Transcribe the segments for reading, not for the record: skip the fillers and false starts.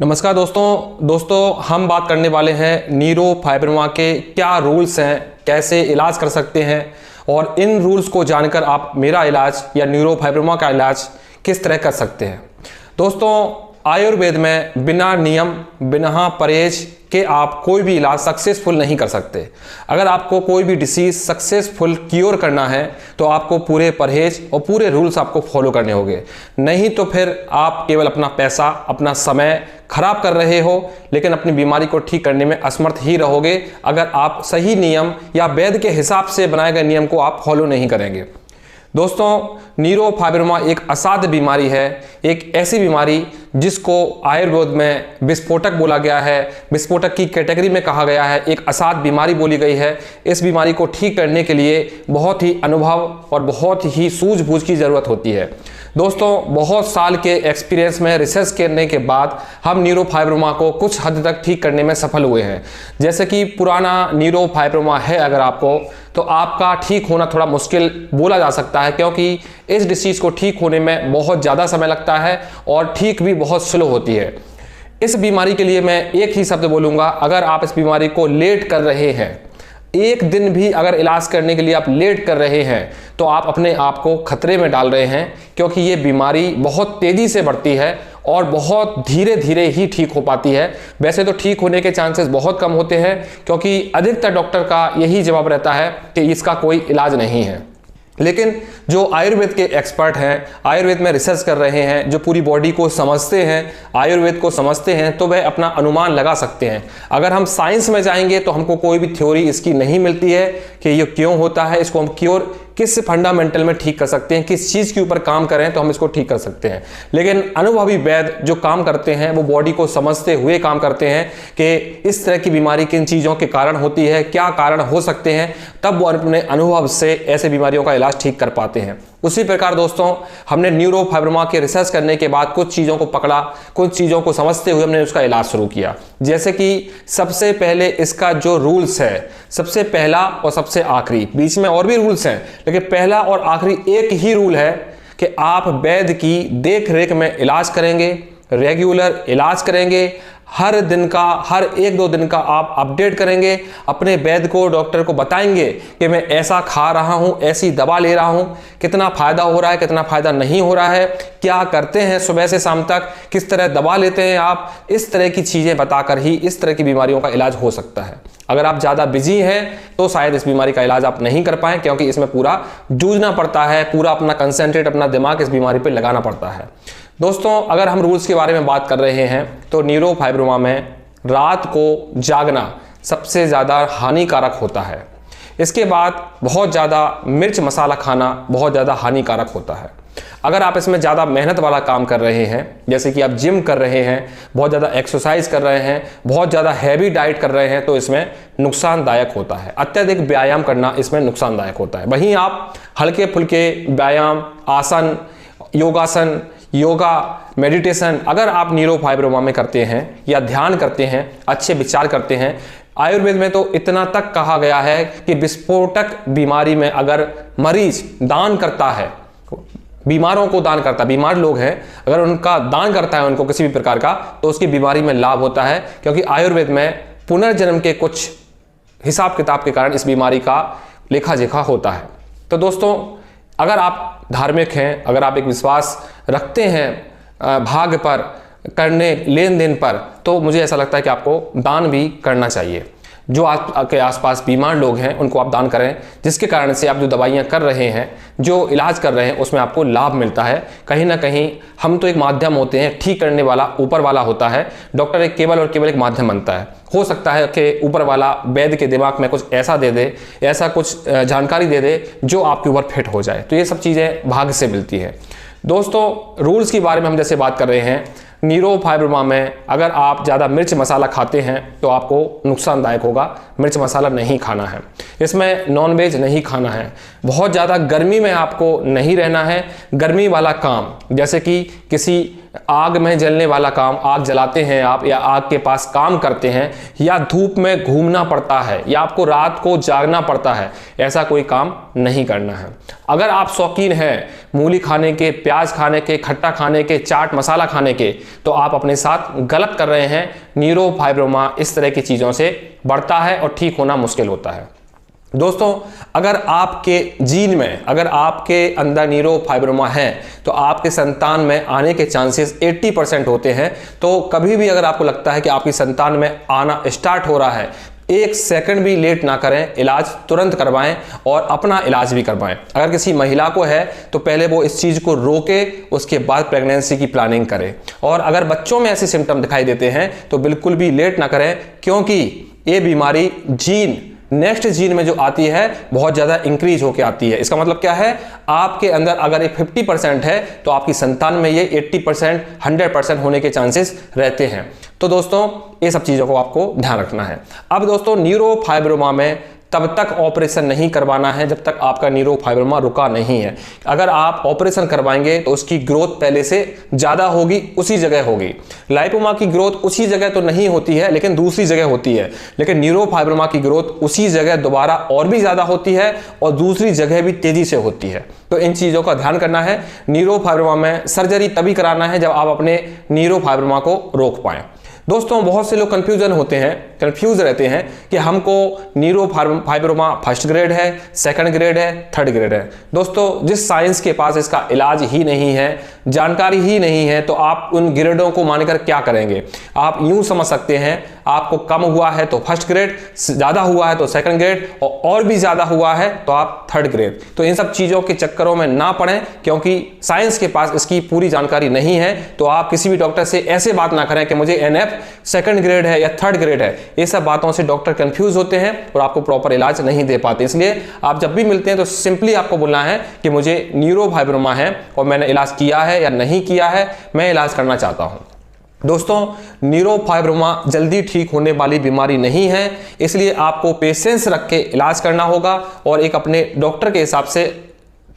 नमस्कार दोस्तों हम बात करने वाले हैं न्यूरोफाइब्रोमा के क्या रूल्स हैं, कैसे इलाज कर सकते हैं और इन रूल्स को जानकर आप मेरा इलाज या न्यूरोफाइब्रोमा का इलाज किस तरह कर सकते हैं। दोस्तों, आयुर्वेद में बिना नियम बिना परहेज के आप कोई भी इलाज सक्सेसफुल नहीं कर सकते। अगर आपको कोई भी डिसीज सक्सेसफुल क्योर करना है तो आपको पूरे परहेज और पूरे रूल्स आपको फॉलो करने होंगे, नहीं तो फिर आप केवल अपना पैसा अपना समय खराब कर रहे हो लेकिन अपनी बीमारी को ठीक करने में असमर्थ ही रहोगे अगर आप सही नियम या वैद्य के हिसाब से बनाए गए नियम को आप फॉलो नहीं करेंगे। दोस्तों, न्यूरोफाइब्रोमा एक असाध्य बीमारी है, एक ऐसी बीमारी जिसको आयुर्वेद में विस्फोटक बोला गया है, विस्फोटक की कैटेगरी में कहा गया है, एक असाध्य बीमारी बोली गई है। इस बीमारी को ठीक करने के लिए बहुत ही अनुभव और बहुत ही सूझबूझ की ज़रूरत होती है। दोस्तों, बहुत साल के एक्सपीरियंस में रिसर्च करने के बाद हम न्यूरोफाइब्रोमा को कुछ हद तक ठीक करने में सफल हुए हैं। जैसे कि पुराना न्यूरोफाइब्रोमा है अगर आपको, तो आपका ठीक होना थोड़ा मुश्किल बोला जा सकता है, क्योंकि इस डिसीज़ को ठीक होने में बहुत ज़्यादा समय लगता है और ठीक भी बहुत स्लो होती है। इस बीमारी के लिए मैं एक ही शब्द बोलूँगा, अगर आप इस बीमारी को लेट कर रहे हैं, एक दिन भी अगर इलाज करने के लिए आप लेट कर रहे हैं तो आप अपने आप को खतरे में डाल रहे हैं, क्योंकि ये बीमारी बहुत तेज़ी से बढ़ती है और बहुत धीरे धीरे ही ठीक हो पाती है। वैसे तो ठीक होने के चांसेस बहुत कम होते हैं, क्योंकि अधिकतर डॉक्टर का यही जवाब रहता है कि इसका कोई इलाज नहीं है। लेकिन जो आयुर्वेद के एक्सपर्ट हैं, आयुर्वेद में रिसर्च कर रहे हैं, जो पूरी बॉडी को समझते हैं, आयुर्वेद को समझते हैं, तो वह अपना अनुमान लगा सकते हैं। अगर हम साइंस में जाएंगे तो हमको कोई भी थ्योरी इसकी नहीं मिलती है कि ये क्यों होता है, इसको हम क्योर किस फंडामेंटल में ठीक कर सकते हैं, किस चीज़ के ऊपर काम करें तो हम इसको ठीक कर सकते हैं। लेकिन अनुभवी वैद्य जो काम करते हैं वो बॉडी को समझते हुए काम करते हैं कि इस तरह की बीमारी किन चीज़ों के कारण होती है, क्या कारण हो सकते हैं, तब वो अपने अनुभव से ऐसे बीमारियों का इलाज ठीक कर पाते हैं। उसी प्रकार दोस्तों, हमने न्यूरोफाइब्रोमा के रिसर्च करने के बाद कुछ चीज़ों को पकड़ा, कुछ चीज़ों को समझते हुए हमने उसका इलाज शुरू किया। जैसे कि सबसे पहले इसका जो रूल्स है, सबसे पहला और सबसे आखिरी, बीच में और भी रूल्स हैं लेकिन पहला और आखिरी एक ही रूल है कि आप वैद्य की देख रेख में इलाज करेंगे, रेगुलर इलाज करेंगे, हर दिन का हर एक दो दिन का आप अपडेट करेंगे, अपने वैद्य को डॉक्टर को बताएंगे कि मैं ऐसा खा रहा हूँ, ऐसी दवा ले रहा हूँ, कितना फ़ायदा हो रहा है, कितना फ़ायदा नहीं हो रहा है, क्या करते हैं सुबह से शाम तक, किस तरह दवा लेते हैं आप, इस तरह की चीज़ें बताकर ही इस तरह की बीमारियों का इलाज हो सकता है। अगर आप ज़्यादा बिजी हैं तो शायद इस बीमारी का इलाज आप नहीं कर पाएँ, क्योंकि इसमें पूरा जूझना पड़ता है, पूरा अपना कंसंट्रेट अपना दिमाग इस बीमारी पर लगाना पड़ता है। दोस्तों, अगर हम रूल्स के बारे में बात कर रहे हैं तो न्यूरोफाइब्रोमा में रात को जागना सबसे ज़्यादा हानिकारक होता है। इसके बाद बहुत ज़्यादा मिर्च मसाला खाना बहुत ज़्यादा हानिकारक होता है। अगर आप इसमें ज़्यादा मेहनत वाला काम कर रहे हैं, जैसे कि आप जिम कर रहे हैं, बहुत ज़्यादा एक्सरसाइज कर रहे हैं, बहुत ज़्यादा हैवी डाइट कर रहे हैं, तो इसमें नुकसानदायक होता है। अत्यधिक व्यायाम करना इसमें नुकसानदायक होता है। वहीं आप हल्के फुल्के व्यायाम, आसन, योगासन, योगा, मेडिटेशन अगर आप न्यूरोफाइब्रोमा में करते हैं या ध्यान करते हैं, अच्छे विचार करते हैं, आयुर्वेद में तो इतना तक कहा गया है कि विस्फोटक बीमारी में अगर मरीज दान करता है, बीमारों को दान करता है, बीमार लोग हैं, अगर उनका दान करता है उनको किसी भी प्रकार का, तो उसकी बीमारी में लाभ होता है, क्योंकि आयुर्वेद में पुनर्जन्म के कुछ हिसाब किताब के कारण इस बीमारी का लेखा जोखा होता है। तो दोस्तों, अगर आप धार्मिक हैं, अगर आप एक विश्वास रखते हैं भाग्य पर, करने लेन देन पर, तो मुझे ऐसा लगता है कि आपको दान भी करना चाहिए। जो आपके आसपास बीमार लोग हैं उनको आप दान करें, जिसके कारण से आप जो दवाइयाँ कर रहे हैं, जो इलाज कर रहे हैं, उसमें आपको लाभ मिलता है। कहीं ना कहीं हम तो एक माध्यम होते हैं, ठीक करने वाला ऊपर वाला होता है, डॉक्टर एक केवल और केवल एक माध्यम बनता है। हो सकता है कि ऊपर वाला वैद्य के दिमाग में कुछ ऐसा दे दे, ऐसा कुछ जानकारी दे दे जो आपके ऊपर फिट हो जाए। तो ये सब चीज़ें भाग्य से मिलती है। दोस्तों, रूल्स के बारे में हम जैसे बात कर रहे हैं, न्यूरोफाइब्रोमा में अगर आप ज़्यादा मिर्च मसाला खाते हैं तो आपको नुकसानदायक होगा। मिर्च मसाला नहीं खाना है, इसमें नॉनवेज नहीं खाना है, बहुत ज़्यादा गर्मी में आपको नहीं रहना है। गर्मी वाला काम, जैसे कि किसी आग में जलने वाला काम, आग जलाते हैं आप या आग के पास काम करते हैं या धूप में घूमना पड़ता है या आपको रात को जागना पड़ता है, ऐसा कोई काम नहीं करना है। अगर आप शौकीन हैं मूली खाने के, प्याज खाने के, खट्टा खाने के, चाट मसाला खाने के, तो आप अपने साथ गलत कर रहे हैं। न्यूरोफाइब्रोमा इस तरह की चीज़ों से बढ़ता है और ठीक होना मुश्किल होता है। दोस्तों, अगर आपके जीन में, अगर आपके अंदर न्यूरोफाइब्रोमा है तो आपके संतान में आने के चांसेस 80% होते हैं। तो कभी भी अगर आपको लगता है कि आपकी संतान में आना स्टार्ट हो रहा है, 1 सेकंड भी लेट ना करें, इलाज तुरंत करवाएं और अपना इलाज भी करवाएं। अगर किसी महिला को है तो पहले वो इस चीज़ को रोके, उसके बाद प्रेगनेंसी की प्लानिंग करें। और अगर बच्चों में ऐसे सिम्टम दिखाई देते हैं तो बिल्कुल भी लेट ना करें, क्योंकि ये बीमारी जीन, नेक्स्ट जीन में जो आती है बहुत ज़्यादा इंक्रीज होकर आती है। इसका मतलब क्या है, आपके अंदर अगर ये 50% है तो आपकी संतान में ये 80%, 100% होने के चांसेस रहते हैं। तो दोस्तों, ये सब चीज़ों को आपको ध्यान रखना है। अब दोस्तों, न्यूरोफाइब्रोमा में तब तक ऑपरेशन नहीं करवाना है जब तक आपका न्यूरोफाइब्रोमा रुका नहीं है। अगर आप ऑपरेशन करवाएंगे तो उसकी ग्रोथ पहले से ज़्यादा होगी, उसी जगह होगी। लाइपोमा की ग्रोथ उसी जगह तो नहीं होती है, लेकिन दूसरी जगह होती है। लेकिन न्यूरोफाइब्रोमा की ग्रोथ उसी जगह दोबारा और भी ज़्यादा होती है और दूसरी जगह भी तेज़ी से होती है। तो इन चीज़ों का ध्यान करना है। न्यूरोफाइब्रोमा में सर्जरी तभी कराना है जब आप अपने न्यूरोफाइब्रोमा को रोक पाएँ। दोस्तों, बहुत से लोग कंफ्यूज रहते हैं कि हमको न्यूरोफाइब्रोमा फर्स्ट ग्रेड है, सेकंड ग्रेड है, थर्ड ग्रेड है। दोस्तों, जिस साइंस के पास इसका इलाज ही नहीं है, जानकारी ही नहीं है, तो आप उन ग्रेडों को मानकर क्या करेंगे। आप यूं समझ सकते हैं, आपको कम हुआ है तो फर्स्ट ग्रेड, ज़्यादा हुआ है तो सेकंड ग्रेड, और भी ज़्यादा हुआ है तो आप थर्ड ग्रेड। तो इन सब चीज़ों के चक्करों में ना पड़ें, क्योंकि साइंस के पास इसकी पूरी जानकारी नहीं है। तो आप किसी भी डॉक्टर से ऐसे बात ना करें कि मुझे NF सेकंड ग्रेड है या थर्ड ग्रेड है। ये सब बातों से डॉक्टर कंफ्यूज होते हैं और आपको प्रॉपर इलाज नहीं दे पाते। इसलिए आप जब भी मिलते हैं तो सिंपली आपको बोलना है कि मुझे न्यूरोफाइब्रोमा है और मैंने इलाज किया है या नहीं किया है, मैं इलाज करना चाहता हूं। दोस्तों, न्यूरोफाइब्रोमा जल्दी ठीक होने वाली बीमारी नहीं है, इसलिए आपको पेशेंस रख के इलाज करना होगा और एक अपने डॉक्टर के हिसाब से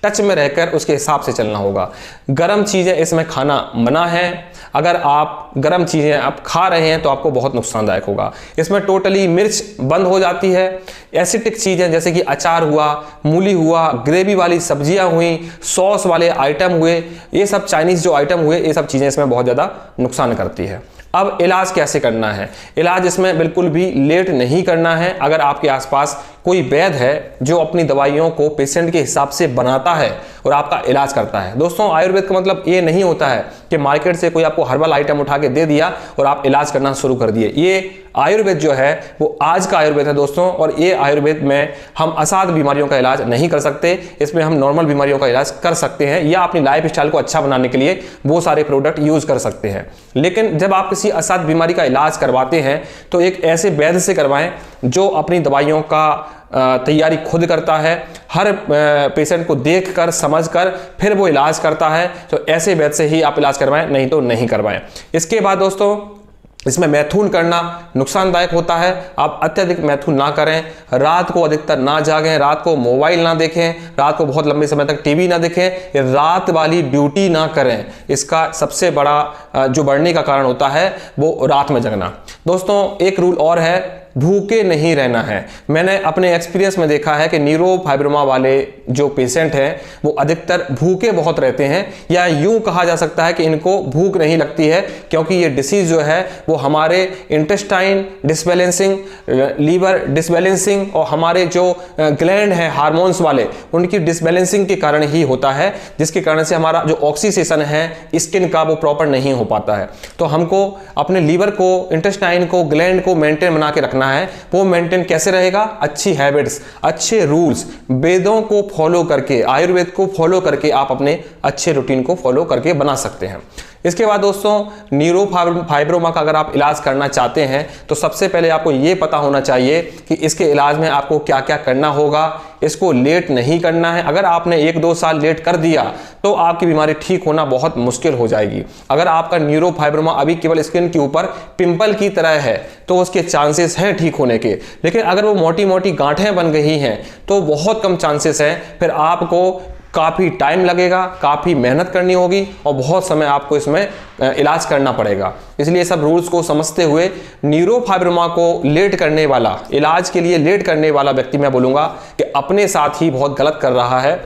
टच में रहकर उसके हिसाब से चलना होगा। गर्म चीज़ें इसमें खाना मना है। अगर आप गर्म चीज़ें आप खा रहे हैं तो आपको बहुत नुकसानदायक होगा। इसमें टोटली मिर्च बंद हो जाती है। एसिडिक चीज़ें जैसे कि अचार हुआ, मूली हुआ, ग्रेवी वाली सब्जियां हुई, सॉस वाले आइटम हुए, ये सब चाइनीज़ जो आइटम हुए, ये सब चीज़ें इसमें बहुत ज़्यादा नुकसान करती है। अब इलाज कैसे करना है? इलाज इसमें बिल्कुल भी लेट नहीं करना है। अगर आपके आसपास कोई वैद्य है जो अपनी दवाइयों को पेशेंट के हिसाब से बनाता है और आपका इलाज करता है। दोस्तों, आयुर्वेद का मतलब ये नहीं होता है कि मार्केट से कोई आपको हर्बल आइटम उठा के दे दिया और आप इलाज करना शुरू कर दिए। ये आयुर्वेद जो है वो आज का आयुर्वेद है दोस्तों, और ये आयुर्वेद में हम असाध बीमारियों का इलाज नहीं कर सकते। इसमें हम नॉर्मल बीमारियों का इलाज कर सकते हैं या अपनी लाइफ स्टाइल को अच्छा बनाने के लिए वो सारे प्रोडक्ट यूज कर सकते हैं। लेकिन जब आप किसी असाध बीमारी का इलाज करवाते हैं तो एक ऐसे वैद्य से करवाएं जो अपनी दवाइयों का तैयारी खुद करता है, हर पेशेंट को देखकर समझकर फिर वो इलाज करता है। तो ऐसे वैद्य से ही आप इलाज करवाएं, नहीं तो नहीं करवाएं। इसके बाद दोस्तों, इसमें मैथुन करना नुकसानदायक होता है। आप अत्यधिक मैथुन ना करें, रात को अधिकतर ना जागें, रात को मोबाइल ना देखें, रात को बहुत लंबे समय तक टीवी ना देखें, रात वाली ड्यूटी ना करें। इसका सबसे बड़ा जो बढ़ने का कारण होता है वो रात में जगना। दोस्तों, एक रूल और है, भूखे नहीं रहना है। मैंने अपने एक्सपीरियंस में देखा है कि न्यूरोफाइब्रोमा वाले जो पेशेंट हैं वो अधिकतर भूखे बहुत रहते हैं, या यूं कहा जा सकता है कि इनको भूख नहीं लगती है, क्योंकि ये डिसीज जो है वो हमारे इंटेस्टाइन डिसबैलेंसिंग, लीवर डिसबैलेंसिंग और हमारे जो ग्लैंड हैं हार्मोन्स वाले, उनकी डिसबैलेंसिंग के कारण ही होता है, जिसके कारण से हमारा जो ऑक्सीडेशन है स्किन का वो प्रॉपर नहीं हो पाता है। तो हमको अपने लीवर को, इंटेस्टाइन को, ग्लैंड को मेंटेन बना के रखना है। वो मेंटेन कैसे रहेगा? अच्छी हैबिट्स, अच्छे रूल्स, वेदों को फॉलो करके, आयुर्वेद को फॉलो करके आप अपने अच्छे रूटीन को फॉलो करके बना सकते हैं। इसके बाद दोस्तों, न्यूरोफाइब्रोमा का अगर आप इलाज करना चाहते हैं तो सबसे पहले आपको ये पता होना चाहिए कि इसके इलाज में आपको क्या क्या करना होगा। इसको लेट नहीं करना है। अगर आपने 1-2 साल लेट कर दिया तो आपकी बीमारी ठीक होना बहुत मुश्किल हो जाएगी। अगर आपका न्यूरोफाइब्रोमा अभी केवल स्किन के ऊपर पिंपल की तरह है तो उसके चांसेस हैं ठीक होने के, लेकिन अगर वो मोटी मोटी गांठें बन गई हैं तो बहुत कम चांसेस हैं। फिर आपको काफ़ी टाइम लगेगा, काफ़ी मेहनत करनी होगी और बहुत समय आपको इसमें इलाज करना पड़ेगा। इसलिए सब रूल्स को समझते हुए न्यूरोफाइब्रोमा को लेट करने वाला, इलाज के लिए लेट करने वाला व्यक्ति मैं बोलूँगा कि अपने साथ ही बहुत गलत कर रहा है,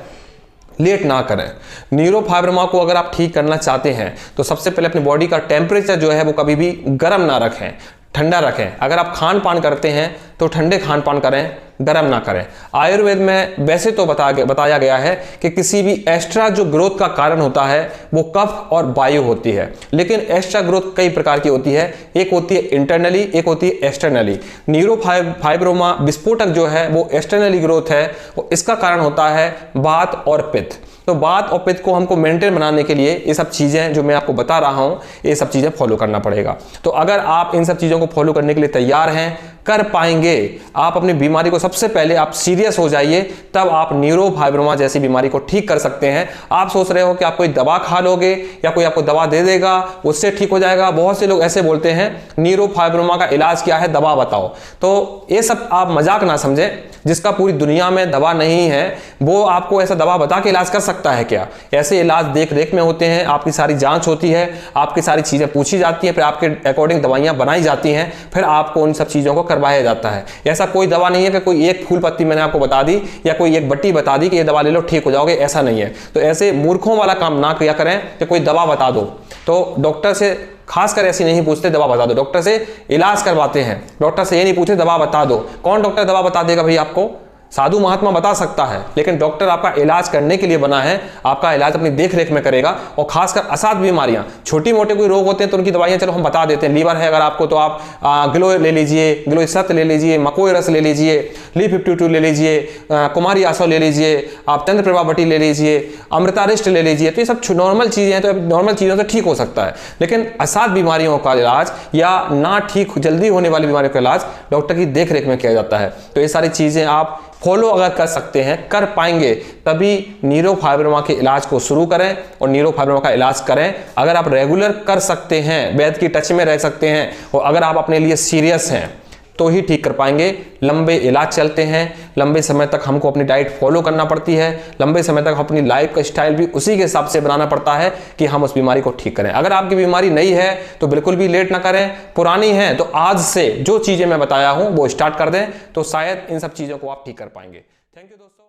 लेट ना करें। न्यूरोफाइब्रोमा को अगर आप ठीक करना चाहते हैं तो सबसे पहले अपनी बॉडी का टेम्परेचर जो है वो कभी भी गर्म ना रखें, ठंडा रखें। अगर आप खान पान करते हैं तो ठंडे खान पान करें, गर्म ना करें। आयुर्वेद में वैसे तो बताया गया है कि किसी भी एक्स्ट्रा जो ग्रोथ का कारण होता है वो कफ और वायु होती है, लेकिन एक्स्ट्रा ग्रोथ कई प्रकार की होती है। एक होती है इंटरनली, एक होती है एक्सटर्नली। न्यूरोफाइब्रोमा विस्फोटक जो है वो एक्सटर्नली ग्रोथ है, और इसका कारण होता है वात और पित्त। तो वात और पित्त को हमको मेंटेन बनाने के लिए ये सब चीज़ें जो मैं आपको बता रहा हूँ, ये सब चीज़ें फॉलो करना पड़ेगा। तो अगर आप इन सब चीज़ों को फॉलो करने के लिए तैयार हैं, कर पाएंगे, आप अपनी बीमारी को सबसे पहले आप सीरियस हो जाइए, तब आप न्यूरोफाइब्रोमा जैसी बीमारी को ठीक कर सकते हैं। आप सोच रहे हो कि आप कोई दवा खा लोगे या कोई आपको दवा दे देगा उससे ठीक हो जाएगा। बहुत से लोग ऐसे बोलते हैं न्यूरोफाइब्रोमा का इलाज क्या है, दवा बताओ। तो ये सब आप मजाक ना समझें। जिसका पूरी दुनिया में दवा नहीं है वो आपको ऐसा दवा बता के इलाज कर सकता है क्या? ऐसे इलाज देख रेख में होते हैं, आपकी सारी जांच होती है, आपकी सारी चीजें पूछी जाती हैं, फिर आपके अकॉर्डिंग दवाइयां बनाई जाती हैं, फिर आपको उन सब चीजों को करवाया जाता है। ऐसा कोई दवा नहीं है कि कोई एक फूल पत्ती मैंने आपको बता दी या कोई एक बट्टी बता दी कि ये दवा ले लो ठीक हो जाओगे, ऐसा नहीं है। तो ऐसे मूर्खों वाला काम ना किया करें कि कोई दवा बता दो। तो डॉक्टर से खासकर ऐसी नहीं पूछते दवा बता दो, डॉक्टर से इलाज करवाते हैं। डॉक्टर से ये नहीं पूछते दवा बता दो। कौन डॉक्टर दवा बता देगा भाई आपको? साधु महात्मा बता सकता है, लेकिन डॉक्टर आपका इलाज करने के लिए बना है, आपका इलाज अपनी देख रेख में करेगा। और खासकर असाध बीमारियां, छोटी मोटे कोई रोग होते हैं तो उनकी दवाइयां चलो हम बता देते हैं। लीवर है अगर आपको तो आप ग्लो ले लीजिए, ग्लो सत्त ले लीजिए, मकोई रस ले लीजिए, ली52 ले लीजिए, कुमारी आसव ले लीजिए, आप चंद्र प्रभा बटी ले लीजिए, अमृतारिष्ट ले लीजिए। तो ये सब नॉर्मल चीजें हैं, तो नॉर्मल चीजों से ठीक हो सकता है। लेकिन असाध बीमारियों का इलाज या ना ठीक जल्दी होने वाली बीमारियों का इलाज डॉक्टर की देख रेख में किया जाता है। तो ये सारी चीजें आप फॉलो अगर कर सकते हैं, कर पाएंगे, तभी न्यूरोफाइब्रोमा के इलाज को शुरू करें और न्यूरोफाइब्रोमा का इलाज करें। अगर आप रेगुलर कर सकते हैं, वैद्य की टच में रह सकते हैं और अगर आप अपने लिए सीरियस हैं तो ही ठीक कर पाएंगे। लंबे इलाज चलते हैं, लंबे समय तक हमको अपनी डाइट फॉलो करना पड़ती है, लंबे समय तक अपनी लाइफ का स्टाइल भी उसी के हिसाब से बनाना पड़ता है कि हम उस बीमारी को ठीक करें। अगर आपकी बीमारी नई है तो बिल्कुल भी लेट ना करें, पुरानी है तो आज से जो चीजें मैं बताया हूं वो स्टार्ट कर दें, तो शायद इन सब चीजों को आप ठीक कर पाएंगे। थैंक यू दोस्तों।